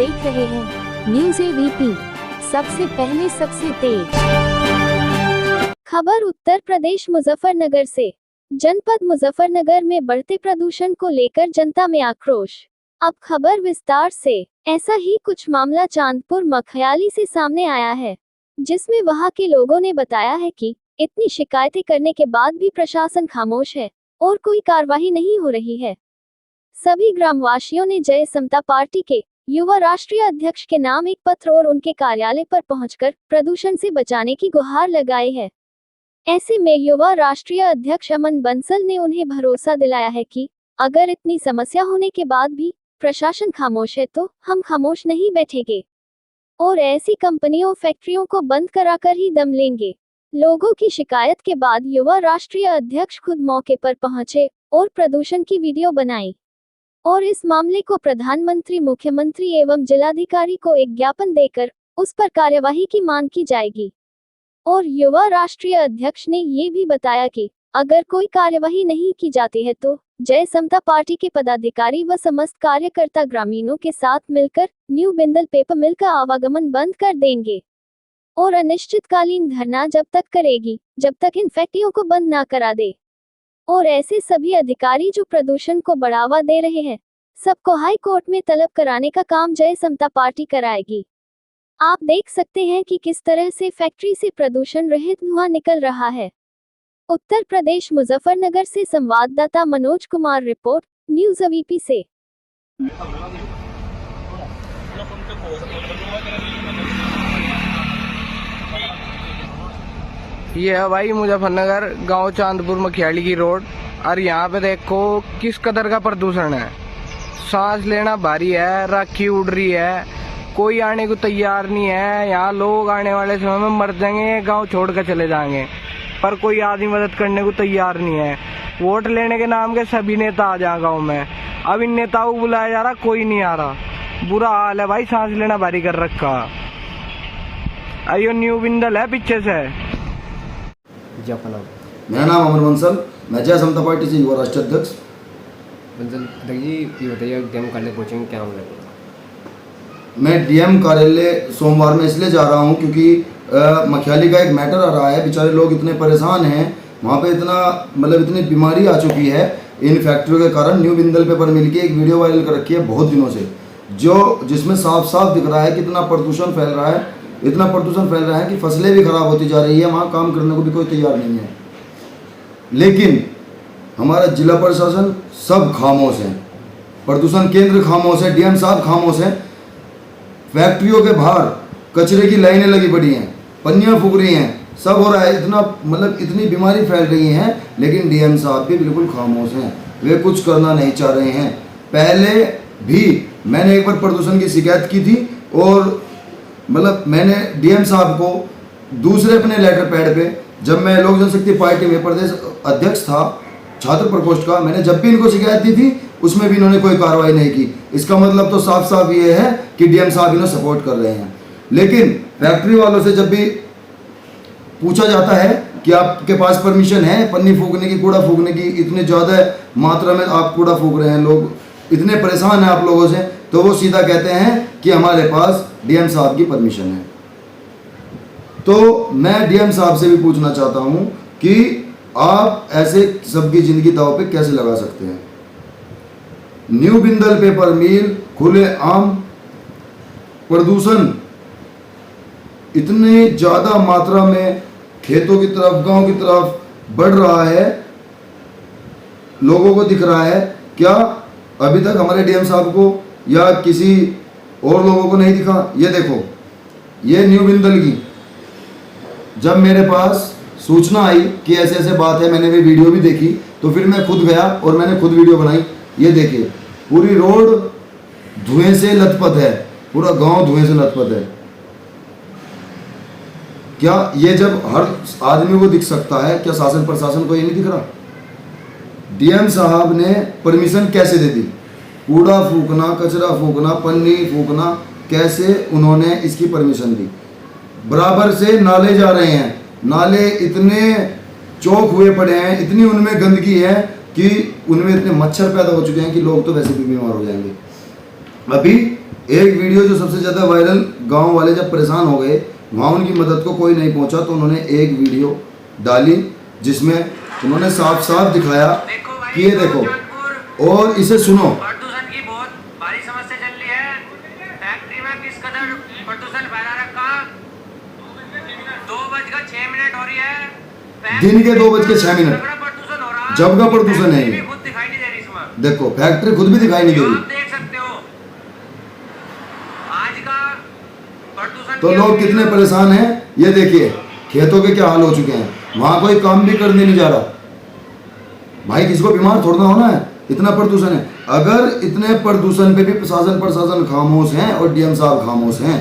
देख रहे हैं न्यूज़ एबीपी, सबसे पहले सबसे तेज खबर। उत्तर प्रदेश मुजफ्फरनगर से। जनपद मुजफ्फरनगर में बढ़ते प्रदूषण को लेकर जनता में आक्रोश। अब खबर विस्तार से। ऐसा ही कुछ मामला चांदपुर मखयाली से सामने आया है, जिसमें वहां के लोगों ने बताया है कि इतनी शिकायतें करने के बाद भी प्रशासन खामोश है और कोई कार्रवाई नहीं हो रही है। सभी ग्रामवासियों ने जय समता पार्टी के युवा राष्ट्रीय अध्यक्ष के नाम एक पत्र और उनके कार्यालय पर पहुंचकर प्रदूषण से बचाने की गुहार लगाई है। ऐसे में युवा राष्ट्रीय अध्यक्ष अमन बंसल ने उन्हें भरोसा दिलाया है कि अगर इतनी समस्या होने के बाद भी प्रशासन खामोश है तो हम खामोश नहीं बैठेंगे और ऐसी कंपनियों फैक्ट्रियों को बंद कराकर ही दम लेंगे। लोगों की शिकायत के बाद युवा राष्ट्रीय अध्यक्ष खुद मौके पर पहुंचे और प्रदूषण की वीडियो बनाई और इस मामले को प्रधानमंत्री, मुख्यमंत्री एवं जिलाधिकारी को एक ज्ञापन देकर उस पर कार्यवाही की मांग की जाएगी। और युवा राष्ट्रीय अध्यक्ष ने ये भी बताया कि अगर कोई कार्यवाही नहीं की जाती है तो जय समता पार्टी के पदाधिकारी व समस्त कार्यकर्ता ग्रामीणों के साथ मिलकर न्यू बिंदल पेपर मिल का आवागमन बंद कर देंगे और अनिश्चितकालीन धरना जब तक करेगी जब तक इन फैक्ट्रियों को बंद ना करा दे। और ऐसे सभी अधिकारी जो प्रदूषण को बढ़ावा दे रहे हैं, सबको हाई कोर्ट में तलब कराने का काम जय समता पार्टी कराएगी। आप देख सकते हैं कि किस तरह से फैक्ट्री से प्रदूषण रहित धुआं निकल रहा है। उत्तर प्रदेश मुजफ्फरनगर से संवाददाता Manoj Kumar report, news ABP से। ये है भाई मुजफ्फरनगर गांव चांदपुर मखियाली की रोड, और यहाँ पे देखो किस कदर का प्रदूषण है। सांस लेना भारी है, राखी उड़ रही है, कोई आने को तैयार नहीं है। यहाँ लोग आने वाले समय में मर जाएंगे, गांव छोड़ कर चले जाएंगे, पर कोई आदमी मदद करने को तैयार नहीं है। वोट लेने के नाम के सभी नेता आ जाए गाँव में, अब इन नेताओं को बुलाया जा रहा, कोई नहीं आ रहा। बुरा हाल है भाई, सांस लेना भारी कर रखा। अयो न्यू बिंदल है पीछे से। मेरा नाम अमर बंसल, मैं जय समता पार्टी से युवा राष्ट्रीय अध्यक्ष। बंसल जी, ये बताइए डीएम कार्यालय पहुँचेंगे क्या मामला? मैं डीएम कार्यालय सोमवार में इसलिए जा रहा हूं क्योंकि मखियाली का एक मैटर आ रहा है। बेचारे लोग इतने परेशान हैं, वहां पे इतनी बीमारी आ चुकी है इन फैक्ट्रियों के कारण। न्यू बिंदल पेपर मिल के एक वीडियो वायरल कर रखी है बहुत दिनों से, जिसमें साफ साफ दिख रहा है कि इतना प्रदूषण फैल रहा है, इतना प्रदूषण फैल रहा है कि फसलें भी खराब होती जा रही है। वहाँ काम करने को भी कोई तैयार नहीं है। लेकिन हमारा जिला प्रशासन सब खामोश है, प्रदूषण केंद्र खामोश है, डीएम साहब खामोश है। फैक्ट्रियों के बाहर कचरे की लाइनें लगी पड़ी हैं, पन्नियाँ फूक रही हैं, सब हो रहा है। इतनी बीमारी फैल रही है, लेकिन डीएम साहब भी बिल्कुल खामोश हैं, वे कुछ करना नहीं चाह रहे हैं। पहले भी मैंने एक बार प्रदूषण की शिकायत की थी और मैंने डीएम साहब को दूसरे अपने लेटर पैड पे, जब मैं लोक जनशक्ति पार्टी में प्रदेश अध्यक्ष था छात्र प्रकोष्ठ का, मैंने जब भी इनको शिकायत दी थी उसमें भी इन्होंने कोई कार्रवाई नहीं की। इसका मतलब तो साफ साफ ये है कि डीएम साहब इन्हें सपोर्ट कर रहे हैं। लेकिन फैक्ट्री वालों से जब भी पूछा जाता है कि आपके पास परमिशन है पन्नी फूकने की, कूड़ा फूकने की, इतने ज़्यादा मात्रा में आप कूड़ा फूक रहे हैं, लोग इतने परेशान हैं आप लोगों से, तो वो सीधा कहते हैं कि हमारे पास डीएम साहब की परमिशन है। तो मैं डीएम साहब से भी पूछना चाहता हूं कि आप ऐसे सबकी जिंदगी दांव पे कैसे लगा सकते हैं। न्यू बिंदल पेपर मिल खुले आम, प्रदूषण इतने ज्यादा मात्रा में खेतों की तरफ, गांव की तरफ बढ़ रहा है, लोगों को दिख रहा है। क्या अभी तक हमारे डीएम साहब को या किसी और लोगों को नहीं दिखा? ये देखो, ये न्यू बिंदल की जब मेरे पास सूचना आई कि ऐसे ऐसे बात है, मैंने भी वीडियो भी देखी, तो फिर मैं खुद गया और मैंने खुद वीडियो बनाई। ये देखिए, पूरी रोड धुएं से लथपथ है, पूरा गांव धुएं से लथपथ है। क्या ये जब हर आदमी को दिख सकता है, क्या शासन प्रशासन को ये नहीं दिख रहा? डीएम साहब ने परमिशन कैसे दे दी? कूड़ा फूकना, कचरा फूकना, पन्नी फूकना, कैसे उन्होंने इसकी परमिशन दी? बराबर से नाले जा रहे हैं, नाले इतने चौक हुए पड़े हैं, इतनी उनमें गंदगी है कि उनमें इतने मच्छर पैदा हो चुके हैं कि लोग तो वैसे भी बीमार हो जाएंगे। अभी एक वीडियो जो सबसे ज़्यादा वायरल, गांव वाले जब परेशान हो गए, वहाँ उनकी मदद को कोई नहीं पहुँचा, तो उन्होंने एक वीडियो डाली जिसमें उन्होंने साफ साफ दिखाया कि ये देखो, और इसे सुनो। प्रदूषण की बहुत भारी समस्या चल रही है। फैक्ट्री में किस कदर प्रदूषण फैला रखा। 2:06 हो रही है। दिन के 2:06 प्रदूषण हो रहा। जब का प्रदूषण है ये। खुद दिखाई नहीं दे रही इसमें। देखो फैक्ट्री खुद भी दिखाई नहीं दे आप रही। देख सकते हो आज का प्रदूषण। तो लोग कितने परेशान हैं ये देखिए, खेतों के क्या हाल हो चुके हैं, वहां कोई काम भी करने नहीं जा रहा। भाई किसी को बीमार थोड़ा होना है, इतना प्रदूषण है। अगर इतने प्रदूषण पे भी प्रशासन खामोश है और डीएम साहब खामोश हैं,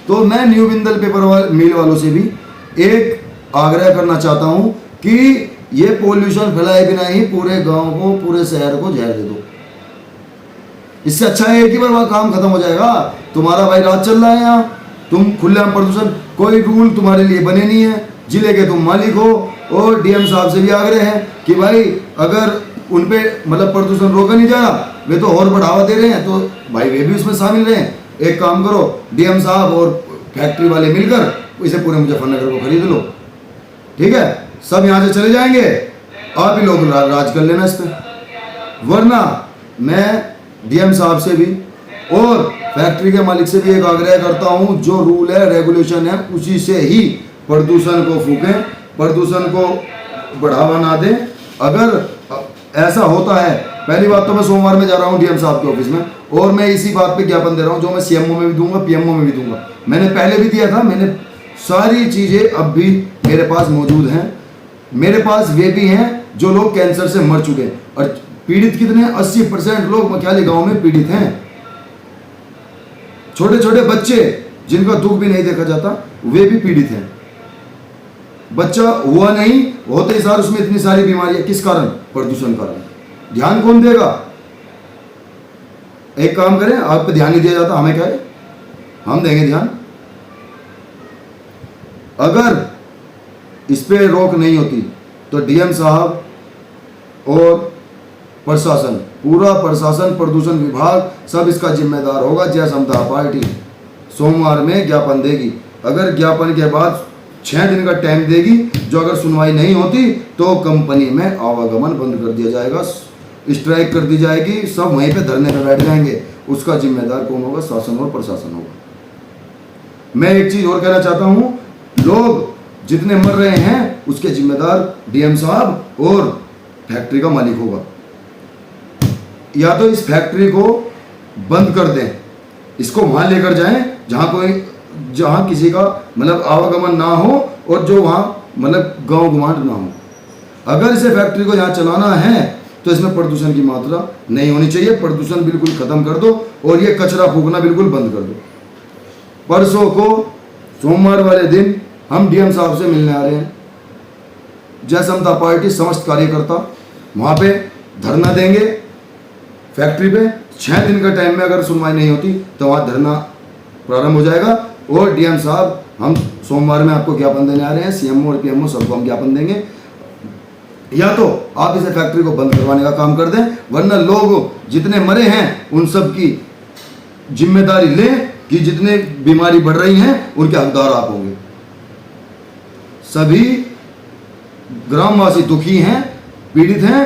तो मैं न्यू बिंदल पेपर मिल वालों से भी एक आग्रह करना चाहता हूं कि ये पोल्यूशन फैलाए बिना ही पूरे गांव को, पूरे शहर को जहर दे दो। इससे अच्छा है कि बार वहाँ काम खत्म हो जाएगा। तुम्हारा भाई राज चल रहा है यहाँ, तुम खुलेआम प्रदूषण, कोई रूल तुम्हारे लिए बने नहीं है, जिले के तुम मालिक हो। और डीएम साहब से भी आग्रह है कि भाई अगर उन पे मतलब प्रदूषण रोका नहीं जा रहा, वे तो और बढ़ावा दे रहे हैं, तो भाई वे भी उसमें शामिल रहे। एक काम करो, डीएम साहब और फैक्ट्री वाले मिलकर इसे पूरे मुजफ्फरनगर को खरीद लो, ठीक है। सब यहाँ से चले जाएंगे, आप ही लोग राज कर लेना इस पर। वरना मैं डीएम साहब से भी और फैक्ट्री के मालिक से भी एक आग्रह करता हूँ, जो रूल है रेगुलेशन है उसी से ही प्रदूषण को फूकें, प्रदूषण को बढ़ावा ना दें। अगर ऐसा होता है, पहली बात तो मैं सोमवार में जा रहा हूँ डीएम साहब के ऑफिस में, और मैं इसी बात पे ज्ञापन दे रहा हूँ जो मैं सीएमओ में भी दूंगा, पीएमओ में भी दूंगा। मैंने पहले भी दिया था, मैंने सारी चीज़ें अब भी मेरे पास मौजूद हैं। मेरे पास वे भी हैं जो लोग कैंसर से मर चुके हैं, और पीड़ित कितने, 80% लोग मखियाली गांव में पीड़ित हैं। छोटे छोटे बच्चे जिनका दुख भी नहीं देखा जाता, वे भी पीड़ित हैं। बच्चा हुआ नहीं, होते ही सार उसमें इतनी सारी बीमारियां, किस कारण? प्रदूषण कारण। ध्यान कौन देगा? एक काम करें, आप पे ध्यान नहीं दिया जाता, हमें क्या है, हम देंगे ध्यान। अगर इस पे रोक नहीं होती तो डीएम साहब और प्रशासन, पूरा प्रशासन, प्रदूषण विभाग सब इसका जिम्मेदार होगा। जय समता पार्टी सोमवार में ज्ञापन देगी। अगर ज्ञापन के बाद 6 दिन का टाइम देगी, जो अगर सुनवाई नहीं होती तो कंपनी में आवागमन बंद कर दिया जाएगा, स्ट्राइक कर दी जाएगी, सब वहीं पे धरने पे बैठ जाएंगे। उसका जिम्मेदार कौन होगा? शासन और प्रशासन होगा। मैं एक चीज और कहना चाहता हूँ, लोग जितने मर रहे हैं उसके जिम्मेदार डीएम साहब और फैक्ट्री का मालिक होगा। या तो इस फैक्ट्री को बंद कर दें, इसको वहां लेकर जाएं जहां किसी का मतलब आवागमन ना हो, और जो वहां मतलब गांव गुमांड ना हो। अगर इसे फैक्ट्री को यहाँ चलाना है तो इसमें प्रदूषण की मात्रा नहीं होनी चाहिए। प्रदूषण बिल्कुल खत्म कर दो और ये कचरा फूकना बिल्कुल बंद कर दो। परसों को सोमवार वाले दिन हम डीएम साहब से मिलने आ रहे हैं। जय समता पार्टी समस्त कार्यकर्ता वहाँ पे धरना देंगे फैक्ट्री पे। 6 दिन का टाइम में अगर सुनवाई नहीं होती तो वहाँ धरना प्रारंभ हो जाएगा। और डीएम साहब, हम सोमवार में आपको ज्ञापन देने आ रहे हैं, सीएमओ और पीएमओ सबको हम ज्ञापन देंगे। या तो आप इसे फैक्ट्री को बंद करवाने का काम कर दें, वरना लोग जितने मरे हैं उन सब की जिम्मेदारी लें कि जितने बीमारी बढ़ रही हैं उनके हकदार आप होंगे। सभी ग्रामवासी दुखी हैं, पीड़ित हैं।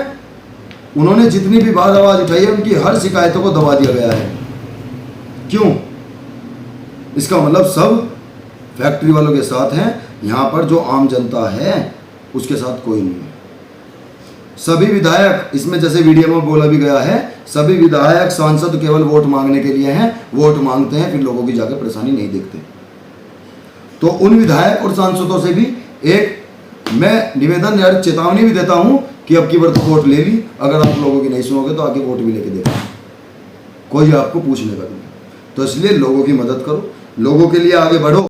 उन्होंने जितनी भी बार आवाज उठाई है उनकी हर शिकायतों को दबा दिया गया है। क्यों? इसका मतलब सब फैक्ट्री वालों के साथ हैं। यहाँ पर जो आम जनता है उसके साथ कोई नहीं है। सभी विधायक, इसमें जैसे वीडियो में बोला भी गया है, सभी विधायक सांसद केवल वोट मांगने के लिए हैं, वोट मांगते हैं, फिर लोगों की जाकर परेशानी नहीं देखते। तो उन विधायक और सांसदों से भी एक मैं निवेदन या चेतावनी भी देता हूं कि अब की बार तो वोट ले ली, अगर आप लोगों की नहीं सुनोगे तो आगे वोट भी लेके देखा, कोई आपको पूछने का नहीं। तो इसलिए लोगों की मदद करो, लोगों के लिए आगे बढ़ो।